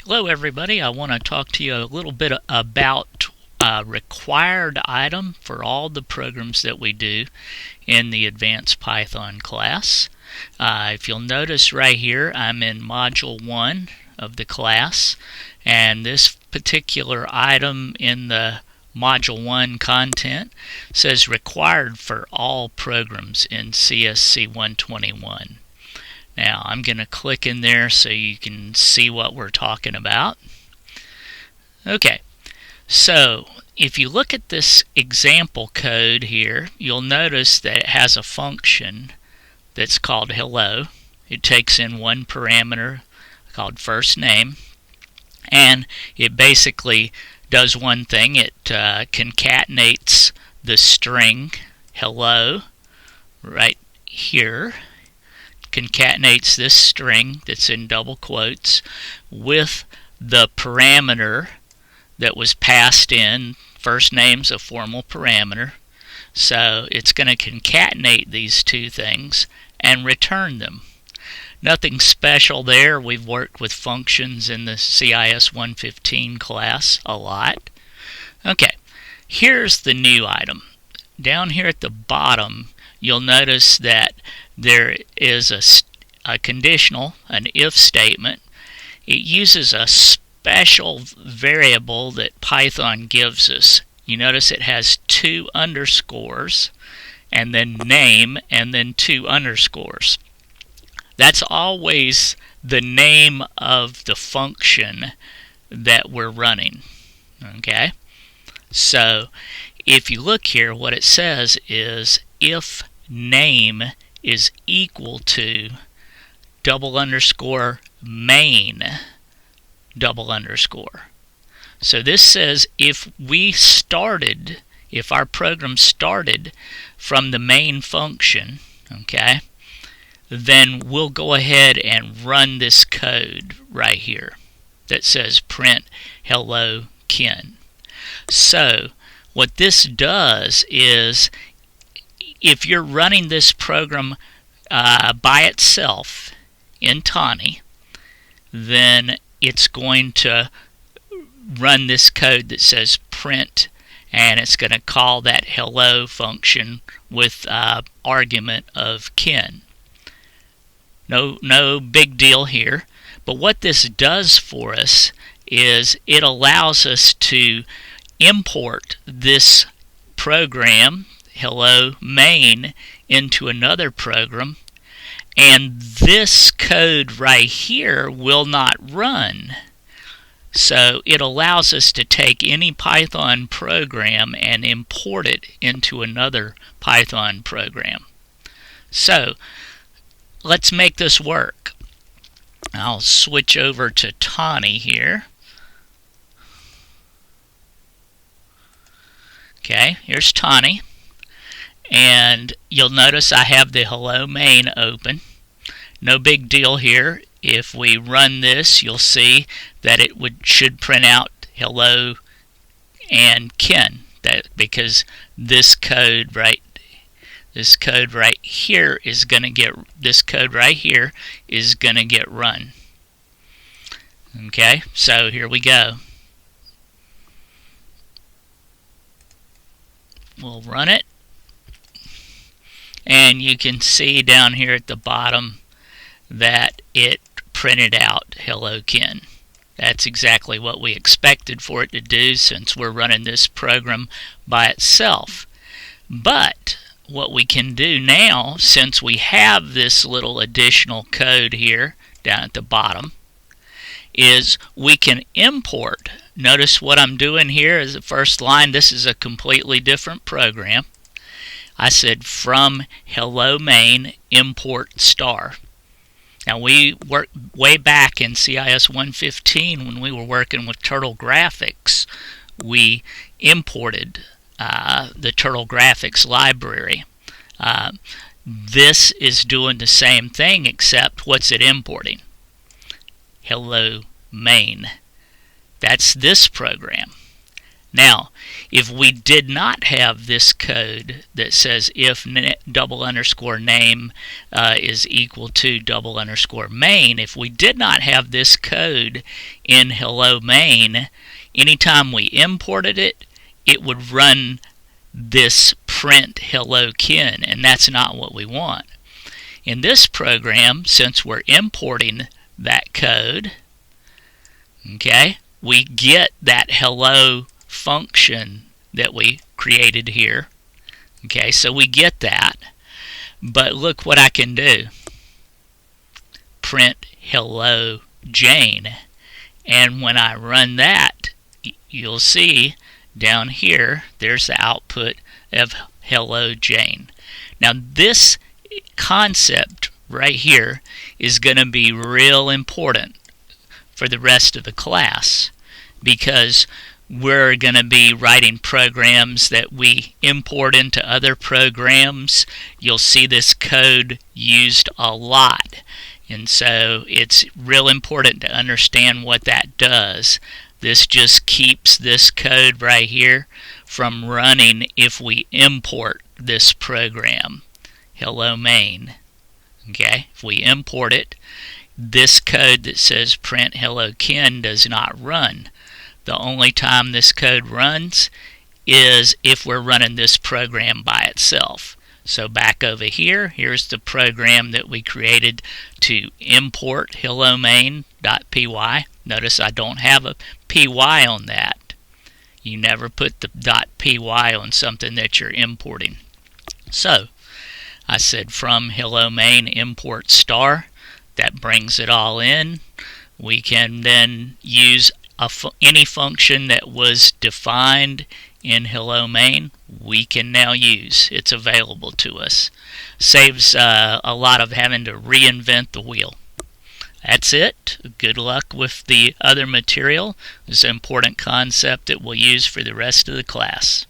Hello everybody, I want to talk to you a little bit about a required item for all the programs that we do in the Advanced Python class. If you'll notice right here, I'm in Module 1 of the class, and this particular item in the Module 1 content says required for all programs in CSC-121. Now I'm going to click in there so you can see what we're talking about. Okay, so if you look at this example code here, you'll notice that it has a function that's called hello. It takes in one parameter called first name, and it basically does one thing. It concatenates the string hello right here, concatenates this string that's in double quotes with the parameter that was passed in. First name's a formal parameter, so it's going to concatenate these two things and return them. Nothing special there. We've worked with functions in the CSC-121 class a lot. Okay, here's the new item. Down here at the bottom, you'll notice that there is a conditional, an if statement. It uses a special variable that Python gives us. You notice it has two underscores, and then name, and then two underscores. That's always the name of the function that we're running. Okay? So if you look here, what it says is if name is equal to double underscore main double underscore. So this says if our program started from the main function, okay, then we'll go ahead and run this code right here that says print hello Ken. So what this does is, if you're running this program by itself in Tawny, then it's going to run this code that says print, and it's going to call that hello function with argument of Ken. No big deal here, but what this does for us is it allows us to import this program hello main into another program, and this code right here will not run. So it allows us to take any Python program and import it into another Python program. So let's make this work. I'll switch over to Tawny here. Okay, here's Tawny, and you'll notice I have the hello main open. No big deal here. If we run this, you'll see that it should print out hello and Ken, because this code right here is going to get run. Okay, so here we go. We'll run it, and you can see down here at the bottom that it printed out hello Ken. That's exactly what we expected for it to do, since we're running this program by itself. But what we can do now, since we have this little additional code here down at the bottom, is we can import. Notice what I'm doing here is the first line. This is a completely different program. I said from hello main import star. Now we worked way back in CSC-121 when we were working with Turtle Graphics. We imported the Turtle Graphics library. This is doing the same thing, except what's it importing? Hello main. That's this program. Now, if we did not have this code that says if double underscore name is equal to double underscore main, if we did not have this code in hello main, anytime we imported it, it would run this print hello kin, and that's not what we want. In this program, since we're importing that code, okay, we get that hello function that we created here. Okay, so we get that, but look what I can do. Print hello Jane, and when I run that, you'll see down here there's the output of hello Jane. Now this concept right here is going to be real important for the rest of the class, because we're going to be writing programs that we import into other programs. You'll see this code used a lot, and so it's real important to understand what that does. This just keeps this code right here from running if we import this program, hello main. Okay, if we import it, this code that says print hello kin does not run. The only time this code runs is if we're running this program by itself. So back over here, here's the program that we created to import hello main.py. Notice I don't have a py on that. You never put the .py on something that you're importing. So I said from hello main import star. That brings it all in. We can then use any function that was defined in hello main. We can now use. It's available to us. Saves a lot of having to reinvent the wheel. That's it. Good luck with the other material. It's an important concept that we'll use for the rest of the class.